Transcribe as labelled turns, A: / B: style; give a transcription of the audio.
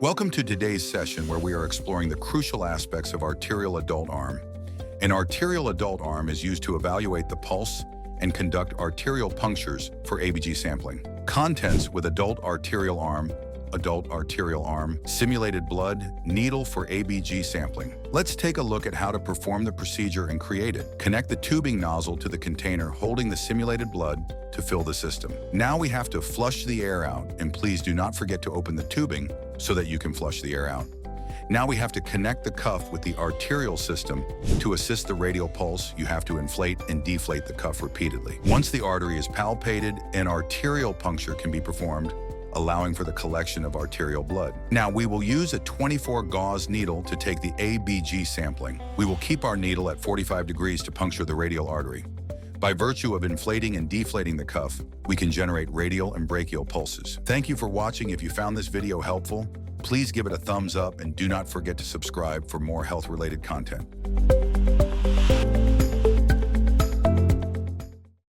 A: Welcome to today's session where we are exploring the crucial aspects of arterial adult arm. An arterial adult arm is used to evaluate the pulse and conduct arterial punctures for ABG sampling. Contents with adult arterial arm, simulated blood, needle for ABG sampling. Let's take a look at how to perform the procedure and create it. Connect the tubing nozzle to the container holding the simulated blood to fill the system. Now we have to flush the air out, and please do not forget to open the tubing so that you can flush the air out. Now we have to connect the cuff with the arterial system. To assist the radial pulse, you have to inflate and deflate the cuff repeatedly. Once the artery is palpated, an arterial puncture can be performed, allowing for the collection of arterial blood. Now we will use a 24 gauze needle to take the ABG sampling. We will keep our needle at 45 degrees to puncture the radial artery. By virtue of inflating and deflating the cuff, we can generate radial and brachial pulses. Thank you for watching. If you found this video helpful, please give it a thumbs up and do not forget to subscribe for more health-related content.